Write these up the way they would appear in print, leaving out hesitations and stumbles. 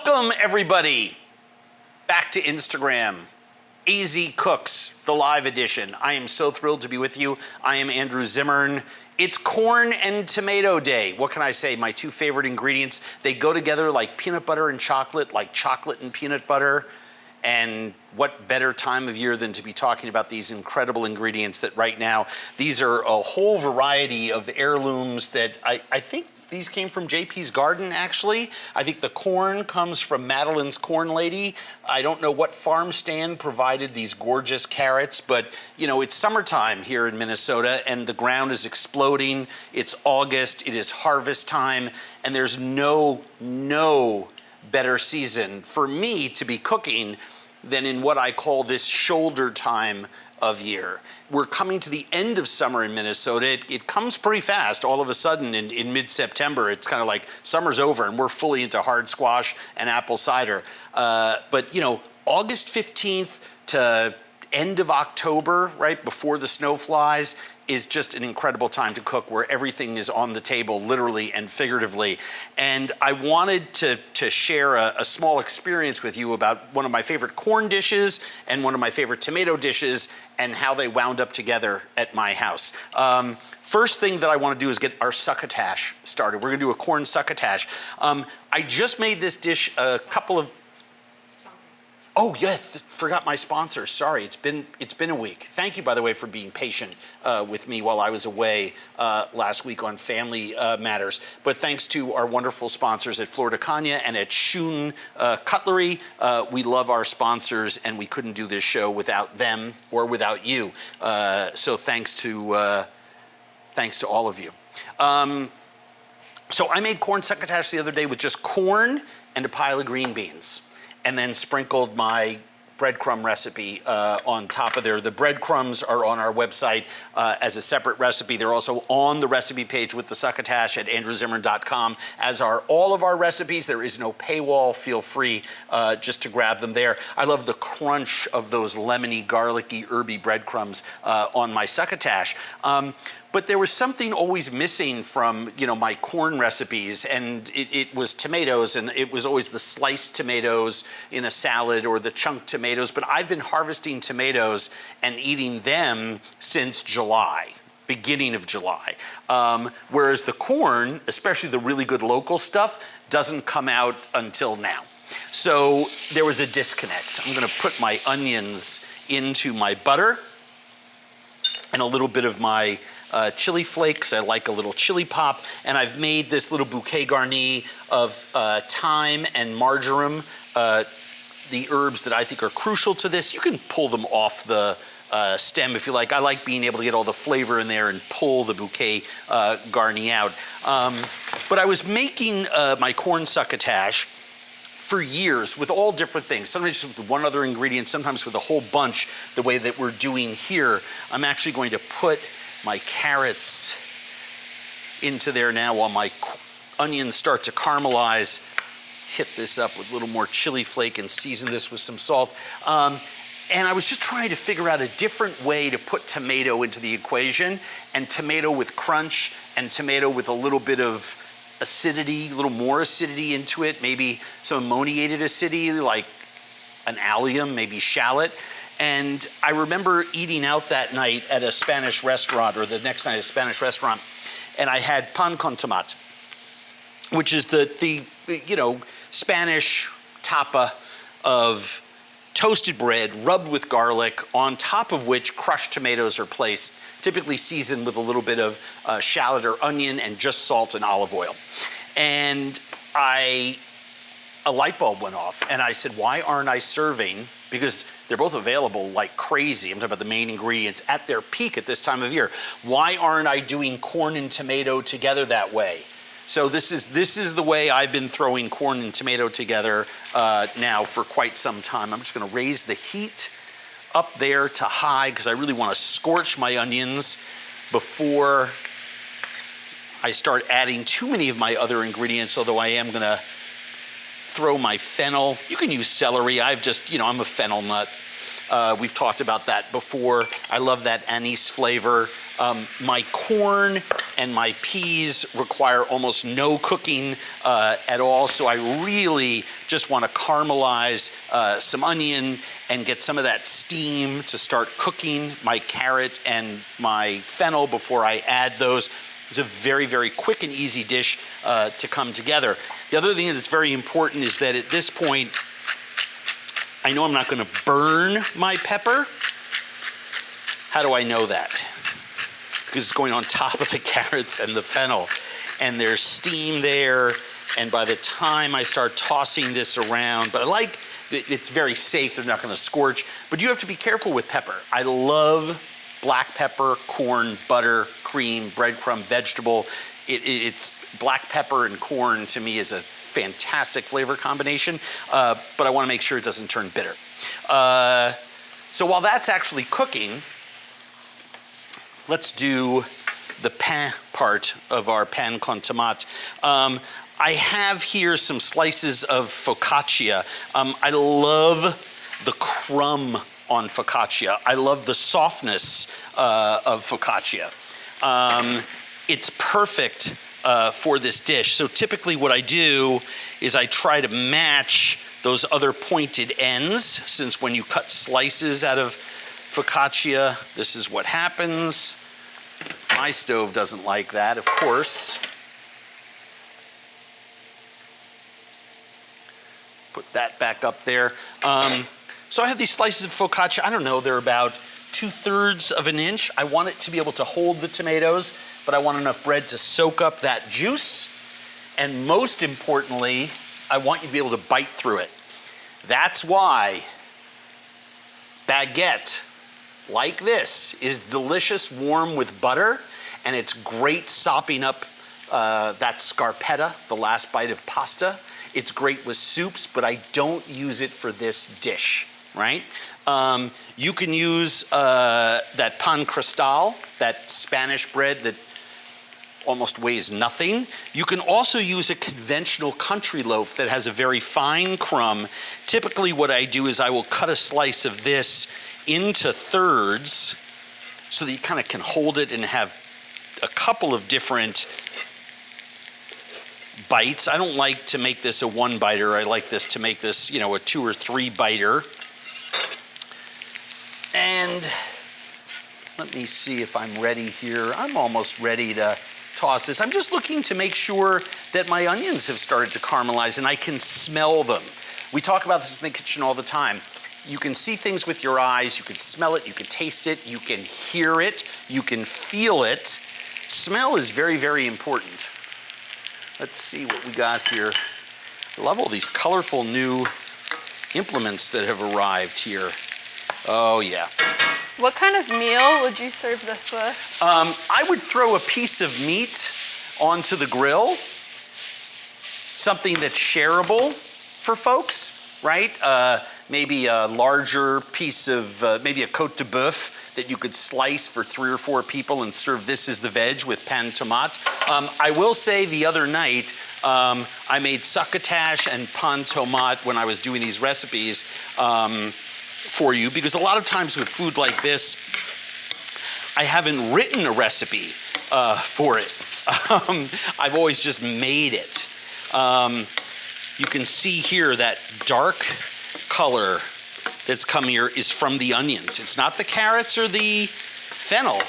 Welcome, everybody, back to Instagram. AZ Cooks, the live edition. I am so thrilled to be with you. I am Andrew Zimmern. It's corn and tomato day. What can I say? My two favorite ingredients. They go together like peanut butter and chocolate, like chocolate and peanut butter. And what better time of year than to be talking about these incredible ingredients that right now, these are a whole variety of heirlooms that I think these came from JP's garden, actually. I think the corn comes from Madeline's Corn Lady. I don't know what farm stand provided these gorgeous carrots, but you know, it's summertime here in Minnesota and the ground is exploding. It's August, it is harvest time, and there's no better season for me to be cooking than in what I call this shoulder time of year. We're coming to the end of summer in Minnesota. It comes pretty fast. All of a sudden in mid-September, it's kind of like summer's over and we're fully into hard squash and apple cider. But you know, August 15th to end of October, right before the snow flies, is just an incredible time to cook where everything is on the table, literally and figuratively. And I wanted to share a small experience with you about one of my favorite corn dishes and one of my favorite tomato dishes and how they wound up together at my house. First thing that I want to do is get our succotash started. We're gonna do a corn succotash. I just made this dish a couple of, oh yeah, forgot my sponsor. Sorry, it's been a week. Thank you, by the way, for being patient with me while I was away last week on family matters. But thanks to our wonderful sponsors at Florida Cagna and at Schoon Cutlery. We love our sponsors, and we couldn't do this show without them or without you. So thanks to all of you. So I made corn succotash the other day with just corn and a pile of green beans, and then sprinkled my breadcrumb recipe on top of there. The breadcrumbs are on our website as a separate recipe. They're also on the recipe page with the succotash at andrewzimmern.com, as are all of our recipes. There is no paywall. Feel free just to grab them there. I love the crunch of those lemony, garlicky, herby breadcrumbs on my succotash. But there was something always missing from, you know, my corn recipes, and it was tomatoes, and it was always the sliced tomatoes in a salad or the chunked tomatoes. But I've been harvesting tomatoes and eating them since July, beginning of July. Whereas the corn, especially the really good local stuff, doesn't come out until now. So there was a disconnect. I'm gonna put my onions into my butter and a little bit of my chili flakes. I like a little chili pop, and I've made this little bouquet garni of thyme and marjoram, the herbs that I think are crucial to this. You can pull them off the stem if you like. I like being able to get all the flavor in there and pull the bouquet garni out. But I was making my corn succotash for years with all different things, sometimes just with one other ingredient, sometimes with a whole bunch, the way that we're doing here. I'm actually going to put my carrots into there now while my onions start to caramelize. Hit this up with a little more chili flake and season this with some salt. And I was just trying to figure out a different way to put tomato into the equation, and tomato with crunch and tomato with a little bit of acidity, a little more acidity into it, maybe some ammoniated acidity like an allium, maybe shallot. And I remember eating out that night at a Spanish restaurant, or the next night at a Spanish restaurant, and I had pan con tomate, which is the you know, Spanish tapa of toasted bread rubbed with garlic, on top of which crushed tomatoes are placed, typically seasoned with a little bit of shallot or onion and just salt and olive oil. And a light bulb went off, and I said, why aren't I serving, because they're both available like crazy, I'm talking about the main ingredients at their peak at this time of year, why aren't I doing corn and tomato together that way? So this is the way I've been throwing corn and tomato together now for quite some time. I'm just gonna raise the heat up there to high because I really wanna scorch my onions before I start adding too many of my other ingredients, although I am gonna throw my fennel. You can use celery. I've just, I'm a fennel nut. We've talked about that before. I love that anise flavor. My corn and my peas require almost no cooking at all, so I really just want to caramelize some onion and get some of that steam to start cooking my carrot and my fennel before I add those. It's a very, very quick and easy dish to come together. The other thing that's very important is that at this point, I know I'm not going to burn my pepper. How do I know that? Because it's going on top of the carrots and the fennel, and there's steam there, and by the time I start tossing this around, but it's very safe, they're not going to scorch, but you have to be careful with pepper. I love black pepper, corn, butter, cream, breadcrumb, vegetable. It's black pepper and corn to me is a fantastic flavor combination, but I want to make sure it doesn't turn bitter. So while that's actually cooking, let's do the pain part of our pan con tomate. I have here some slices of focaccia. I love the crumb on focaccia. I love the softness of focaccia. It's perfect for this dish. So typically what I do is I try to match those other pointed ends, since when you cut slices out of focaccia, this is what happens. My stove doesn't like that, of course. Put that back up there. So I have these slices of focaccia. I don't know, they're about 2/3 of an inch. I want it to be able to hold the tomatoes, but I want enough bread to soak up that juice. And most importantly, I want you to be able to bite through it. That's why baguette like this is delicious warm with butter, and it's great sopping up that scarpetta, the last bite of pasta. It's great with soups, but I don't use it for this dish, right? You can use that pan cristal, that Spanish bread that almost weighs nothing. You can also use a conventional country loaf that has a very fine crumb. Typically what I do is I will cut a slice of this into thirds so that you kind of can hold it and have a couple of different bites. I don't like to make this a one biter. I like this to make this, a 2 or 3 biter. And let me see if I'm ready here. I'm almost ready to toss this. I'm just looking to make sure that my onions have started to caramelize and I can smell them. We talk about this in the kitchen all the time. You can see things with your eyes, you can smell it, you can taste it, you can hear it, you can feel it. Smell is very, very important. Let's see what we got here. I love all these colorful new implements that have arrived here. Oh yeah. What kind of meal would you serve this with? I would throw a piece of meat onto the grill, something that's shareable for folks, right? Maybe a larger piece of, maybe a côte de boeuf that you could slice for 3 or 4 people and serve this as the veg with pan tomate. I will say the other night, I made succotash and pan tomate when I was doing these recipes for you, because a lot of times with food like this, I haven't written a recipe for it. I've always just made it. You can see here that dark color that's come here is from the onions. It's not the carrots or the fennel.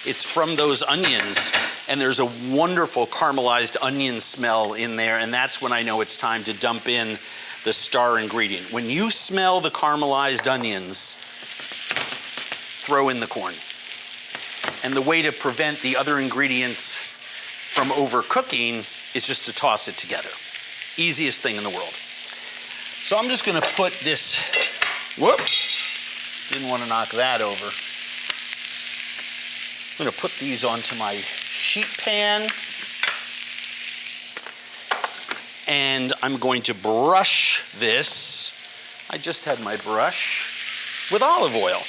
It's from those onions, and there's a wonderful caramelized onion smell in there, and that's when I know it's time to dump in the star ingredient. When you smell the caramelized onions, throw in the corn. And the way to prevent the other ingredients from overcooking is just to toss it together. Easiest thing in the world. So I'm just gonna put this, whoop, didn't wanna knock that over. I'm gonna put these onto my sheet pan. And I'm going to brush this, I just had my brush, with olive oil.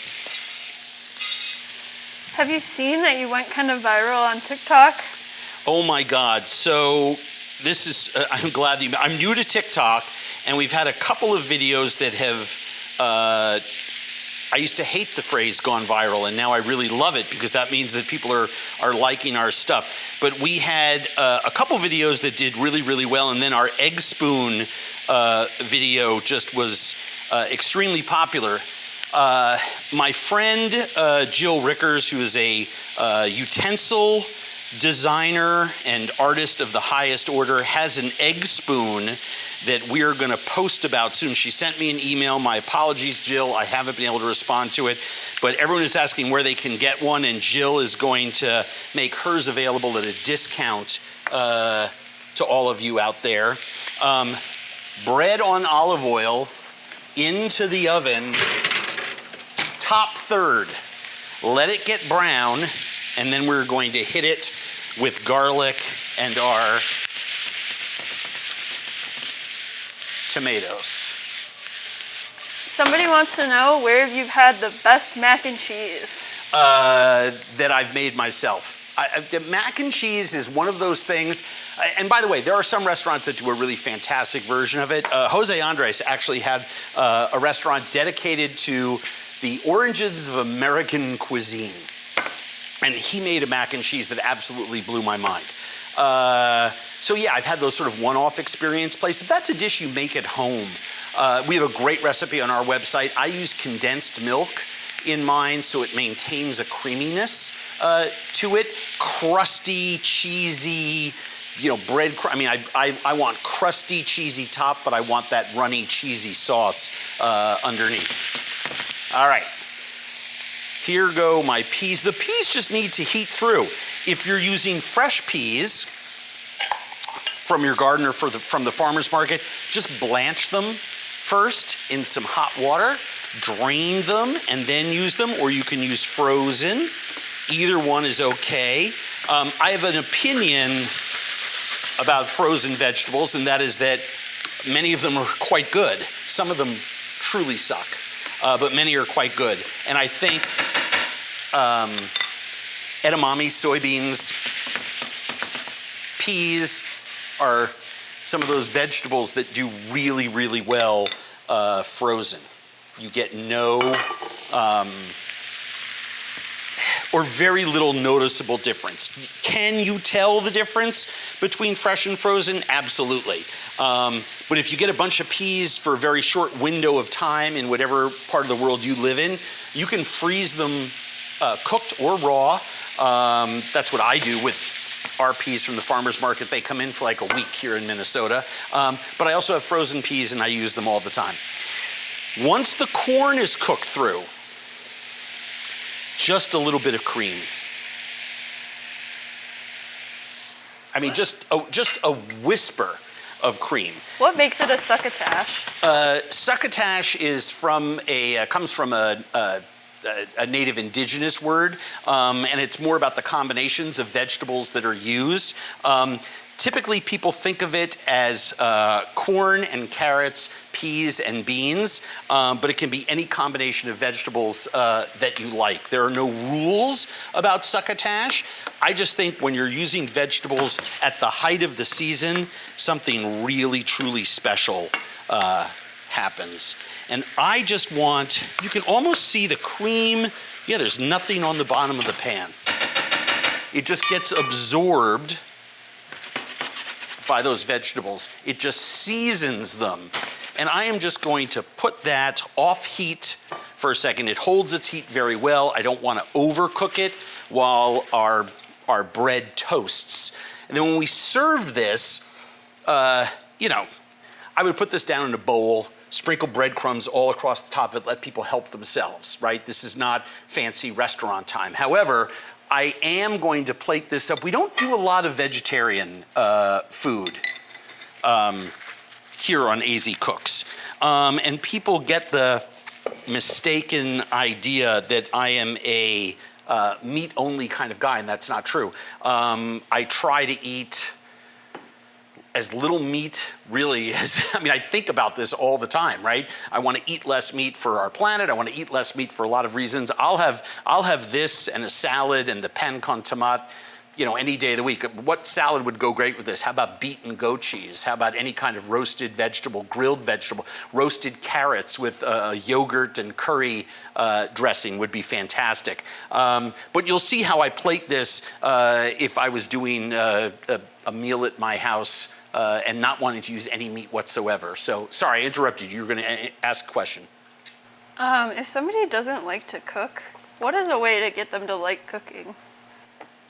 Have you seen that you went kind of viral on TikTok? Oh my God, so this is, I'm glad that I'm new to TikTok, And we've had a couple of videos that have, I used to hate the phrase gone viral, and now I really love it because that means that people are liking our stuff. But we had a couple videos that did really, really well, and then our egg spoon video just was extremely popular. My friend Jill Rickers, who is a utensil designer and artist of the highest order, has an egg spoon that we're going to post about soon. She sent me an email. My apologies, Jill. I haven't been able to respond to it. But everyone is asking where they can get one, and Jill is going to make hers available at a discount to all of you out there. Bread on olive oil into the oven, top third. Let it get brown, and then we're going to hit it with garlic and our tomatoes. Somebody wants to know where you've had the best mac and cheese. That I've made myself. The mac and cheese is one of those things, and by the way, there are some restaurants that do a really fantastic version of it. Jose Andres actually had a restaurant dedicated to the origins of American cuisine, and he made a mac and cheese that absolutely blew my mind. So yeah, I've had those sort of one-off experience places. If that's a dish you make at home, we have a great recipe on our website. I use condensed milk in mine so it maintains a creaminess to it. Crusty, cheesy, bread. I mean, I want crusty, cheesy top, but I want that runny, cheesy sauce underneath. All right. Here go my peas. The peas just need to heat through. If you're using fresh peas from your garden or from the farmer's market, just blanch them first in some hot water, drain them, and then use them, or you can use frozen. Either one is okay. I have an opinion about frozen vegetables, and that is that many of them are quite good. Some of them truly suck, but many are quite good. And I think edamame, soybeans, peas are some of those vegetables that do really, really well frozen. You get no or very little noticeable difference. Can you tell the difference between fresh and frozen? Absolutely. But if you get a bunch of peas for a very short window of time in whatever part of the world you live in, you can freeze them cooked or raw. That's what I do with our peas from the farmer's market. They come in for like a week here in Minnesota. But I also have frozen peas, and I use them all the time. Once the corn is cooked through, just a little bit of cream. I mean, just a whisper of cream. What makes it a succotash? Succotash is comes from a native indigenous word, and it's more about the combinations of vegetables that are used. Typically, people think of it as corn and carrots, peas and beans, but it can be any combination of vegetables that you like. There are no rules about succotash. I just think when you're using vegetables at the height of the season, something really, truly special happens. And I just you can almost see the cream. Yeah, there's nothing on the bottom of the pan. It just gets absorbed by those vegetables. It just seasons them. And I am just going to put that off heat for a second. It holds its heat very well. I don't want to overcook it while our bread toasts. And then when we serve this, I would put this down in a bowl, sprinkle breadcrumbs all across the top of it, let people help themselves, right? This is not fancy restaurant time. However, I am going to plate this up. We don't do a lot of vegetarian food here on AZ Cooks. And people get the mistaken idea that I am a meat-only kind of guy, and that's not true. I try to eat as little meat really as, I think about this all the time, right? I want to eat less meat for our planet. I want to eat less meat for a lot of reasons. I'll have this and a salad and the pan con tomate any day of the week. What salad would go great with this? How about beet and goat cheese? How about any kind of roasted vegetable, grilled vegetable, roasted carrots with yogurt and curry dressing would be fantastic. But you'll see how I plate this if I was doing a meal at my house and not wanting to use any meat whatsoever. So, sorry, I interrupted you. You were going to ask a question. If somebody doesn't like to cook, what is a way to get them to like cooking?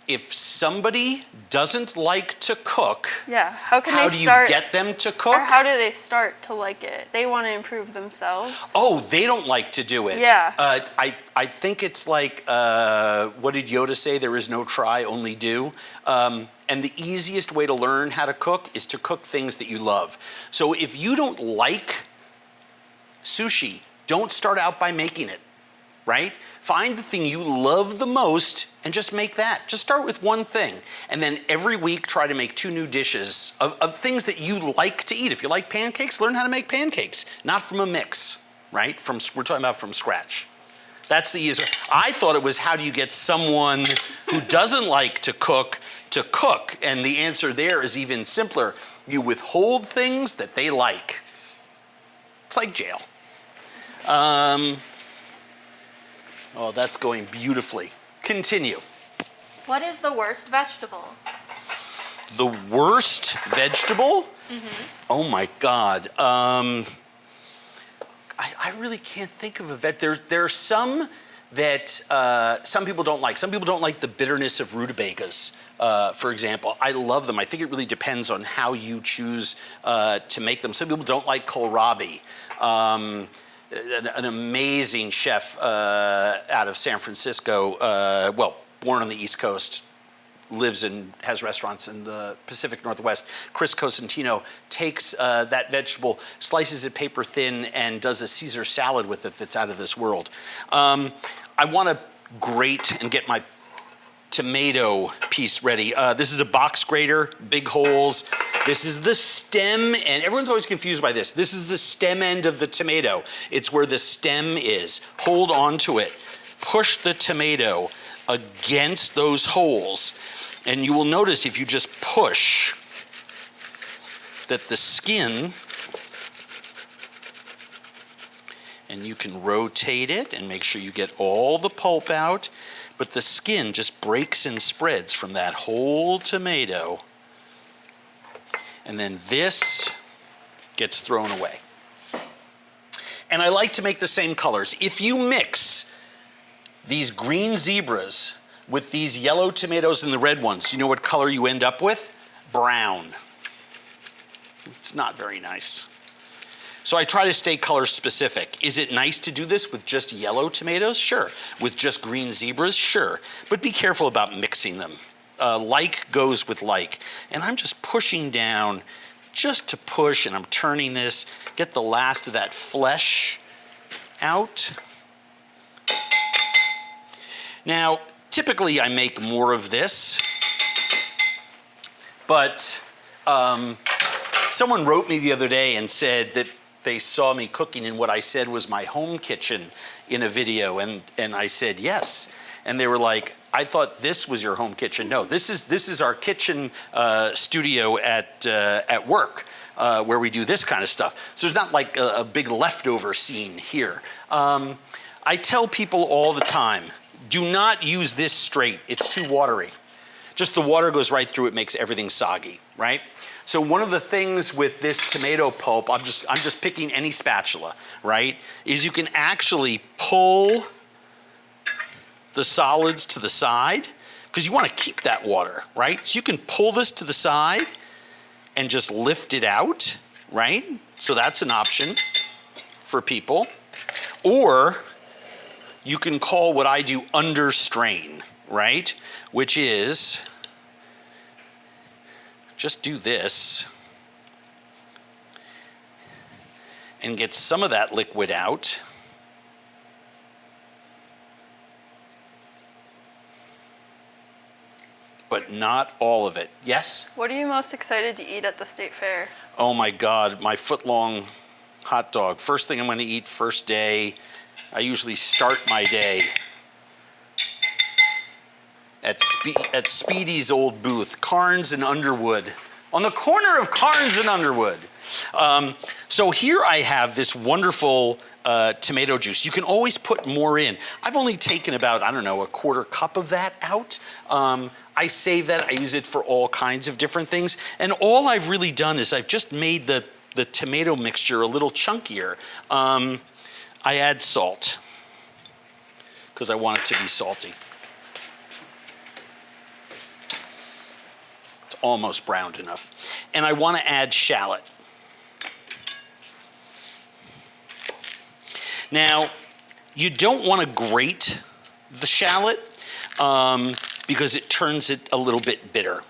If somebody doesn't like to cook, Yeah, how do you get them to cook? Or how do they start to like it? They want to improve themselves. Oh, they don't like to do it. Yeah. I think it's like, what did Yoda say? There is no try, only do. And the easiest way to learn how to cook is to cook things that you love. So if you don't like sushi, don't start out by making it, right? Find the thing you love the most and just make that. Just start with one thing. And then every week try to make 2 new dishes of things that you like to eat. If you like pancakes, learn how to make pancakes. Not from a mix, right? We're talking about from scratch. That's the easiest. I thought it was how do you get someone who doesn't like to cook? And the answer there is even simpler. You withhold things that they like. It's like jail. Oh, that's going beautifully. Continue. What is the worst vegetable? The worst vegetable? Mm-hmm. Oh my God. I really can't think of a there are some that some people don't like. Some people don't like the bitterness of rutabagas, for example. I love them. I think it really depends on how you choose to make them. Some people don't like kohlrabi. An amazing chef out of San Francisco, born on the East Coast, lives and has restaurants in the Pacific Northwest. Chris Cosentino takes that vegetable, slices it paper thin, and does a Caesar salad with it that's out of this world. I want to grate and get my tomato piece ready. This is a box grater, big holes. This is the stem, and everyone's always confused by this. This is the stem end of the tomato. It's where the stem is. Hold on to it. Push the tomato against those holes, and you will notice if you just push that the skin, and you can rotate it and make sure you get all the pulp out, but the skin just breaks and spreads from that whole tomato. And then this gets thrown away. And I like to make the same colors. If you mix these green zebras with these yellow tomatoes and the red ones, you know what color you end up with? Brown. It's not very nice. So I try to stay color specific. Is it nice to do this with just yellow tomatoes? Sure. With just green zebras? Sure. But be careful about mixing them. Like goes with like. And I'm just pushing down just to push, and I'm turning this, get the last of that flesh out. Now, typically I make more of this, but someone wrote me the other day and said that they saw me cooking in what I said was my home kitchen in a video, and I said yes. And they were like, I thought this was your home kitchen. No, this is our kitchen studio at work where we do this kind of stuff. So there's not like a big leftover scene here. I tell people all the time, do not use this straight. It's too watery. Just the water goes right through it, makes everything soggy, right? So one of the things with this tomato pulp, I'm just picking any spatula, right, is you can actually pull the solids to the side, because you want to keep that water, right? So you can pull this to the side and just lift it out, right? So that's an option for people. Or you can call what I do under strain, right? Which is just do this and get some of that liquid out. But not all of it. Yes? What are you most excited to eat at the state fair? Oh my God, my foot-long hot dog. First thing I'm gonna eat first day. I usually start my day at Speedy's old booth, Carnes and Underwood, on the corner of Carnes and Underwood. So here I have this wonderful tomato juice. You can always put more in. I've only taken about, I don't know, a quarter cup of that out. I save that, I use it for all kinds of different things. And all I've really done is I've just made the tomato mixture a little chunkier. I add salt, because I want it to be salty. It's almost browned enough. And I want to add shallot. Now, you don't want to grate the shallot because it turns it a little bit bitter.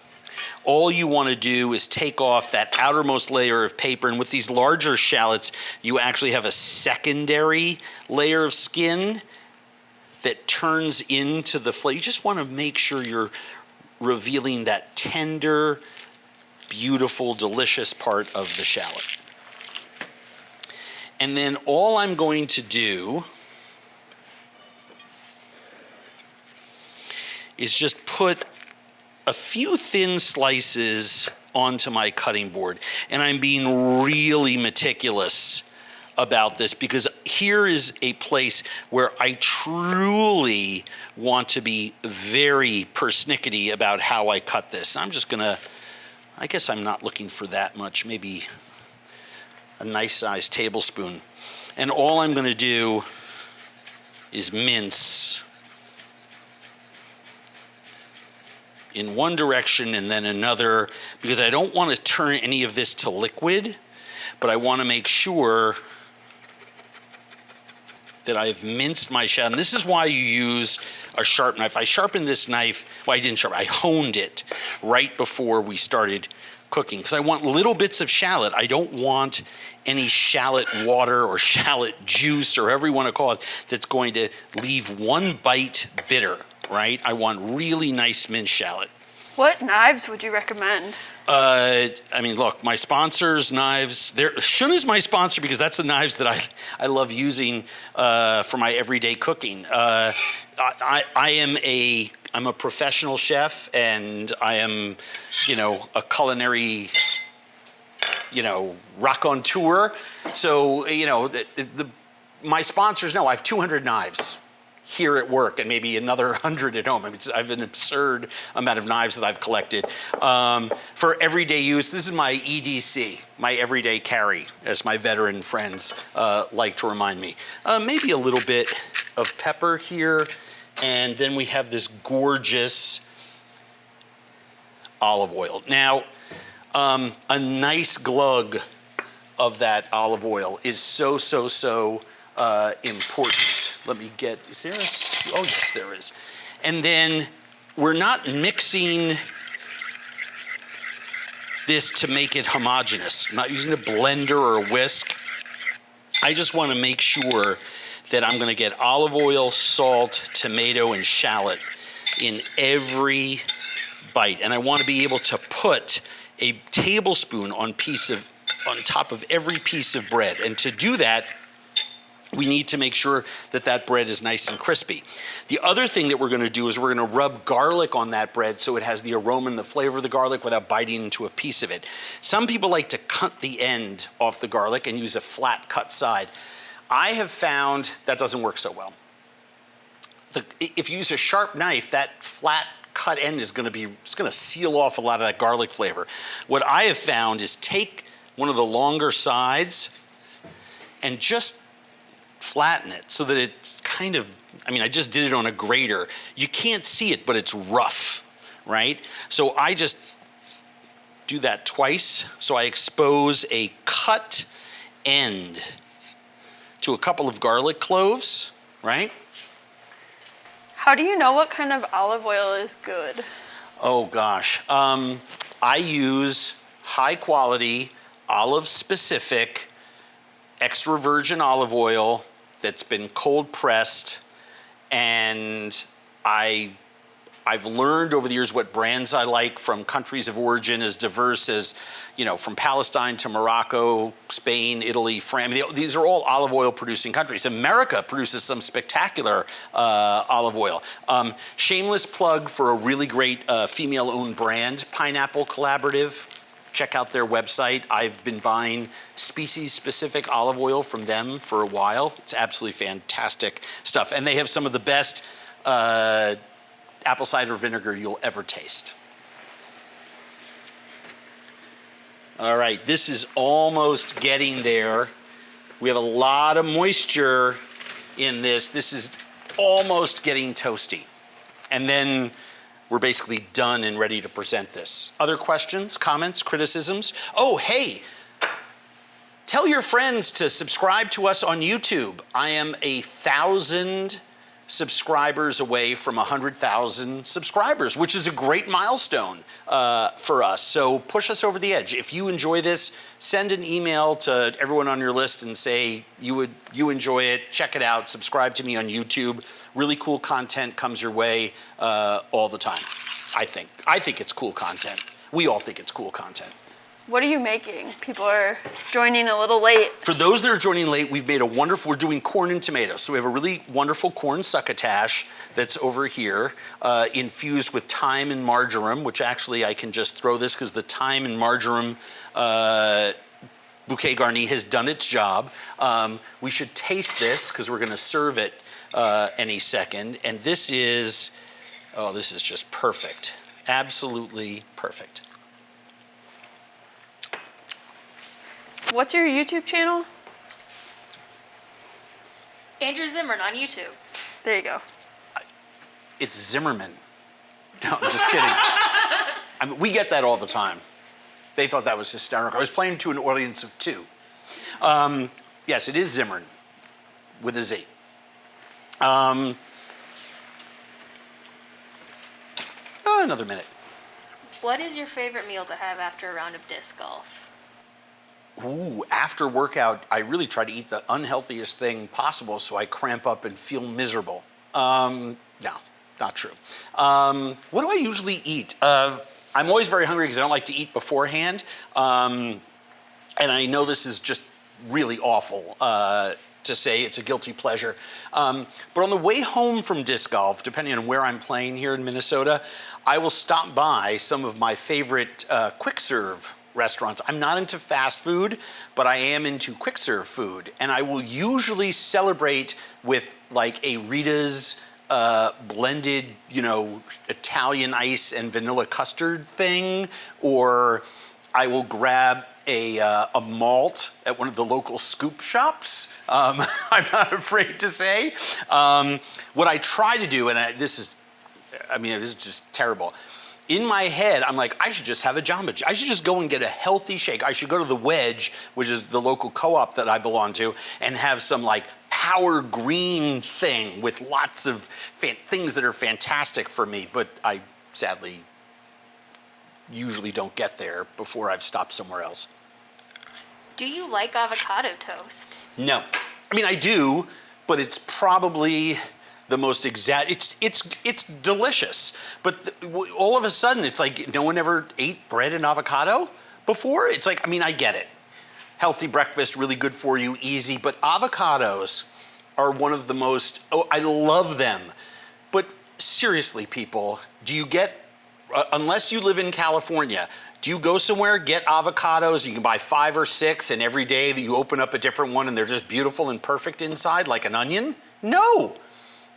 All you want to do is take off that outermost layer of paper, and with these larger shallots, you actually have a secondary layer of skin that turns into the flavor. You just want to make sure you're revealing that tender, beautiful, delicious part of the shallot. And then all I'm going to do is just put a few thin slices onto my cutting board. And I'm being really meticulous about this because here is a place where I truly want to be very persnickety about how I cut this. I'm just gonna, I guess I'm not looking for that much, maybe a nice sized tablespoon. And all I'm gonna do is mince in one direction and then another, because I don't want to turn any of this to liquid, but I want to make sure that I've minced my shallot. And this is why you use a sharp knife. I sharpened this knife, well, I didn't sharpen, I honed it right before we started cooking, because I want little bits of shallot. I don't want any shallot water or shallot juice, or however you want to call it, that's going to leave one bite bitter, right? I want really nice minced shallot. What knives would you recommend? I mean, look, my sponsor's knives, Shun is my sponsor because that's the knives that I love using for my everyday cooking. I'm a professional chef, and I am, a culinary, raconteur. So, my sponsors know I have 200 knives here at work and maybe another 100 at home. I mean, I have an absurd amount of knives that I've collected for everyday use. This is my EDC, my everyday carry, as my veteran friends like to remind me. Maybe a little bit of pepper here, and then we have this gorgeous olive oil. Now, a nice glug of that olive oil is so important. Let me get, is there oh yes, there is. And then we're not mixing this to make it homogeneous. I'm not using a blender or a whisk. I just want to make sure that I'm going to get olive oil, salt, tomato, and shallot in every bite. And I want to be able to put a tablespoon on top of every piece of bread. And to do that, we need to make sure that that bread is nice and crispy. The other thing that we're going to do is we're going to rub garlic on that bread so it has the aroma and the flavor of the garlic without biting into a piece of it. Some people like to cut the end off the garlic and use a flat cut side. I have found that doesn't work so well. If you use a sharp knife, that flat cut end is going to seal off a lot of that garlic flavor. What I have found is take one of the longer sides and just flatten it so that it's kind of, I just did it on a grater. You can't see it, but it's rough, right? So I just do that twice. So I expose a cut end to a couple of garlic cloves, right? How do you know what kind of olive oil is good? Oh gosh. I use high quality, olive specific, extra virgin olive oil that's been cold pressed, and I I've learned over the years what brands I like from countries of origin as diverse as, from Palestine to Morocco, Spain, Italy, France. These are all olive oil producing countries. America produces some spectacular olive oil. Shameless plug for a really great female-owned brand, Pineapple Collaborative. Check out their website. I've been buying species-specific olive oil from them for a while. It's absolutely fantastic stuff. And they have some of the best apple cider vinegar you'll ever taste. All right, this is almost getting there. We have a lot of moisture in this. This is almost getting toasty. And then we're basically done and ready to present this. Other questions, comments, criticisms? Oh, hey, tell your friends to subscribe to us on YouTube. I am 1,000 subscribers away from 100,000 subscribers, which is a great milestone for us. So push us over the edge. If you enjoy this, send an email to everyone on your list and say you enjoy it, check it out, subscribe to me on YouTube. Really cool content comes your way all the time, I think. I think it's cool content. We all think it's cool content. What are you making? People are joining a little late. For those that are joining late, we've made we're doing corn and tomatoes. So we have a really wonderful corn succotash that's over here, infused with thyme and marjoram, which actually I can just throw this because the thyme and marjoram bouquet garni has done its job. We should taste this because we're gonna serve it any second. And this is just perfect. Absolutely perfect. What's your YouTube channel? Andrew Zimmern on YouTube. There you go. It's Zimmerman. No, I'm just kidding. We get that all the time. They thought that was hysterical. I was playing to an audience of 2. Yes, it is Zimmern with a Z. Another minute. What is your favorite meal to have after a round of disc golf? Ooh, after workout, I really try to eat the unhealthiest thing possible so I cramp up and feel miserable. No, not true. What do I usually eat? I'm always very hungry because I don't like to eat beforehand. And I know this is just really awful to say. It's a guilty pleasure. But on the way home from disc golf, depending on where I'm playing here in Minnesota, I will stop by some of my favorite quick serve restaurants. I'm not into fast food, but I am into quick serve food. And I will usually celebrate with like a Rita's blended, Italian ice and vanilla custard thing, or I will grab a malt at one of the local scoop shops. I'm not afraid to say. What I try to do, and this is just terrible. In my head, I'm like, I should just have a Jamba Juice. I should just go and get a healthy shake. I should go to the Wedge, which is the local co-op that I belong to, and have some like power green thing with lots of things that are fantastic for me. But I sadly usually don't get there before I've stopped somewhere else. Do you like avocado toast? No. I do, but it's probably the most it's delicious, but all of a sudden it's like no one ever ate bread and avocado before. It's like, I get it. Healthy breakfast, really good for you, easy, but avocados are one of the most, I love them. But seriously, people, do you get, unless you live in California, do you go somewhere, get avocados, you can buy 5 or 6, and every day that you open up a different one and they're just beautiful and perfect inside like an onion? No.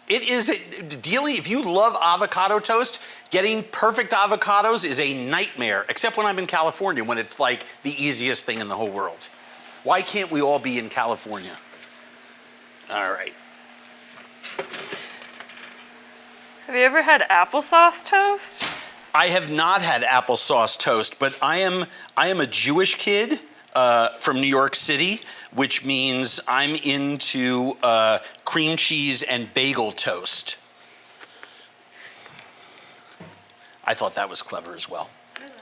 It is if you love avocado toast, getting perfect avocados is a nightmare, except when I'm in California, when it's like the easiest thing in the whole world. Why can't we all be in California? All right. Have you ever had applesauce toast? I have not had applesauce toast, but I am a Jewish kid from New York City, which means I'm into cream cheese and bagel toast. I thought that was clever as well.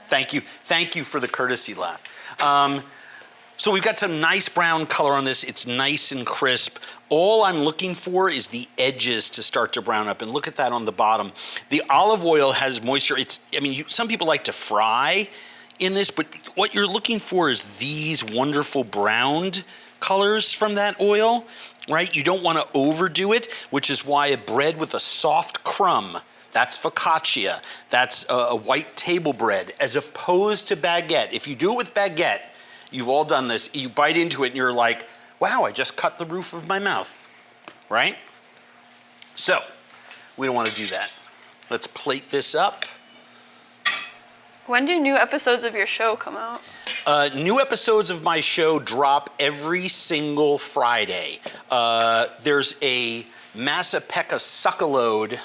Thank you for the courtesy laugh. So we've got some nice brown color on this. It's nice and crisp. All I'm looking for is the edges to start to brown up. And look at that on the bottom. The olive oil has moisture. Some people like to fry in this, but what you're looking for is these wonderful browned colors from that oil, right? You don't want to overdo it, which is why a bread with a soft crumb, that's focaccia. That's a white table bread, as opposed to baguette. If you do it with baguette, you've all done this, you bite into it and you're like, wow, I just cut the roof of my mouth, right? So, we don't want to do that. Let's plate this up. When do new episodes of your show come out? New episodes of my show drop every single Friday. There's a Massapecca Suckaload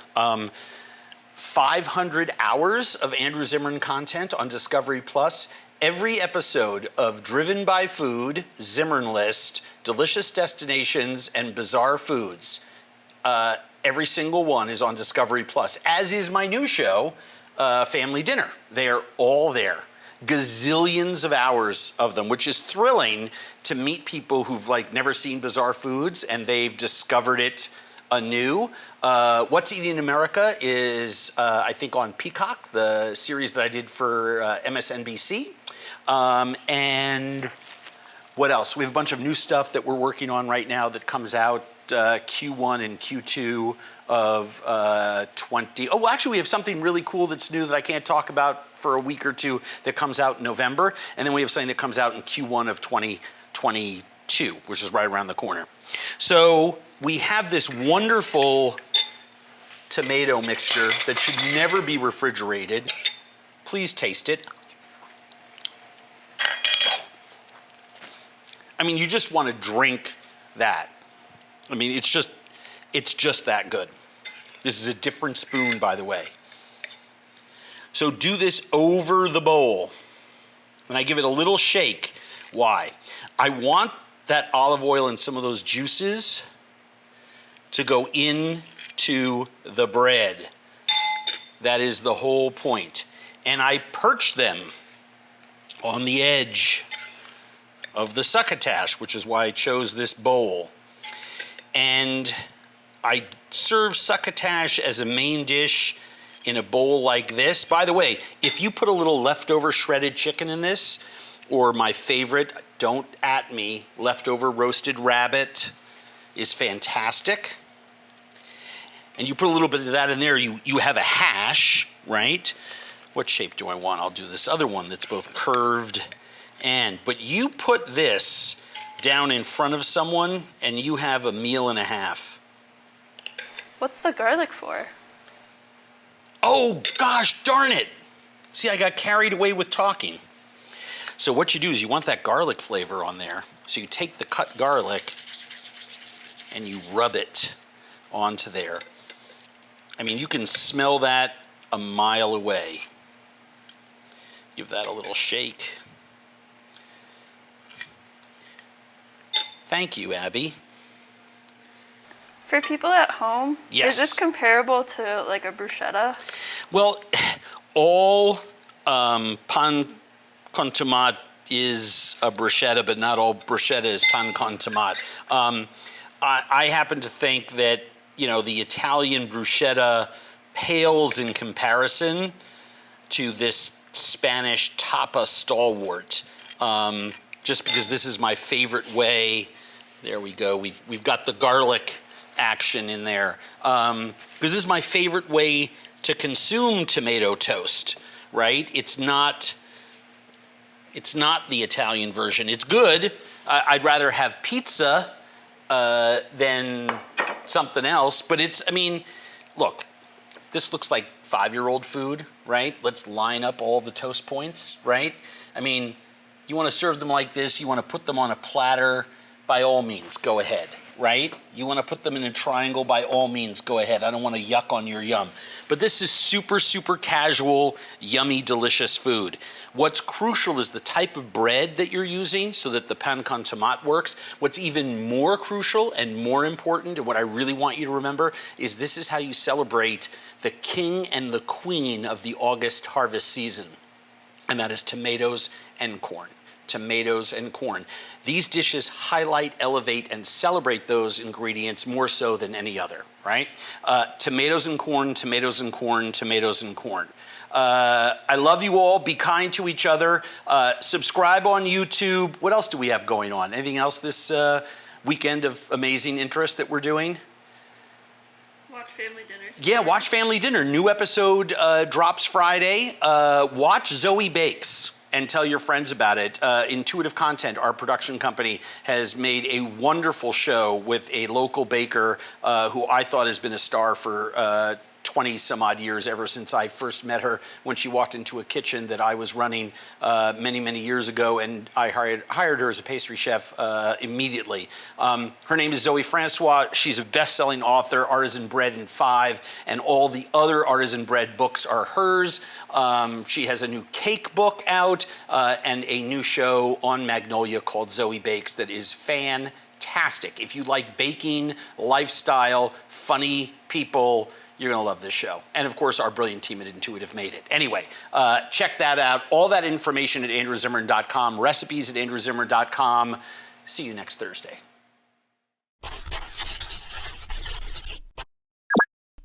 500 hours of Andrew Zimmern content on Discovery Plus. Every episode of Driven by Food, Zimmern List, Delicious Destinations, and Bizarre Foods, every single one is on Discovery Plus, as is my new show, Family Dinner. They are all there. Gazillions of hours of them, which is thrilling to meet people who've never seen Bizarre Foods and they've discovered it anew. What's Eating America is, I think, on Peacock, the series that I did for MSNBC. And what else? We have a bunch of new stuff that we're working on right now that comes out Q1 and Q2 of 20. Oh, well, actually, we have something really cool that's new that I can't talk about for a week or two that comes out in November. And then we have something that comes out in Q1 of 2022, which is right around the corner. So we have this wonderful tomato mixture that should never be refrigerated. Please taste it. I mean, you just want to drink that. I mean, it's just that good. This is a different spoon, by the way. So do this over the bowl. And I give it a little shake. Why? I want that olive oil and some of those juices to go into the bread. That is the whole point. And I perch them on the edge of the succotash, which is why I chose this bowl. And I serve succotash as a main dish in a bowl like this. By the way, if you put a little leftover shredded chicken in this, or my favorite, don't at me, leftover roasted rabbit is fantastic. And you put a little bit of that in there, you have a hash, right? What shape do I want? I'll do this other one that's both curved but you put this down in front of someone and you have a meal and a half. What's the garlic for? Oh, gosh darn it. See, I got carried away with talking. So what you do is you want that garlic flavor on there. So you take the cut garlic and you rub it onto there. I mean, you can smell that a mile away. Give that a little shake. Thank you, Abby. For people at home, Yes. is this comparable to like a bruschetta? Well, all pan con tomate is a bruschetta, but not all bruschetta is pan con tomate. I happen to think that, the Italian bruschetta pales in comparison to this Spanish tapa stalwart. Just because this is my favorite way. There we go. We've got the garlic action in there. Because this is my favorite way to consume tomato toast, right? It's not the Italian version. It's good. I'd rather have pizza than something else. But look, this looks like 5-year-old food, right? Let's line up all the toast points, right? You want to serve them like this, you want to put them on a platter, by all means, go ahead, right? You want to put them in a triangle, by all means, go ahead. I don't want to yuck on your yum. But this is super, super casual, yummy, delicious food. What's crucial is the type of bread that you're using so that the pan con tomate works. What's even more crucial and more important, and what I really want you to remember, is this is how you celebrate the king and the queen of the August harvest season. And that is tomatoes and corn. tomatoes, and corn. These dishes highlight, elevate, and celebrate those ingredients more so than any other, right? Tomatoes and corn, tomatoes and corn, tomatoes and corn. I love you all. Be kind to each other. Subscribe on YouTube. What else do we have going on? Anything else this weekend of amazing interest that we're doing? Watch family dinners. Yeah, watch Family Dinner. New episode drops Friday. Watch Zoe Bakes and tell your friends about it. Intuitive Content, our production company, has made a wonderful show with a local baker who I thought has been a star for 20 some odd years, ever since I first met her when she walked into a kitchen that I was running many, many years ago, and I hired her as a pastry chef immediately. Her name is Zoe Francois. She's a best-selling author, Artisan Bread in 5, and all the other artisan bread books are hers. She has a new cake book out and a new show on Magnolia called Zoe Bakes that is fantastic. If you like baking, lifestyle, funny people, you're going to love this show. And of course, our brilliant team at Intuitive made it. Anyway, check that out. All that information at andrewzimmern.com, recipes at andrewzimmern.com. See you next Thursday.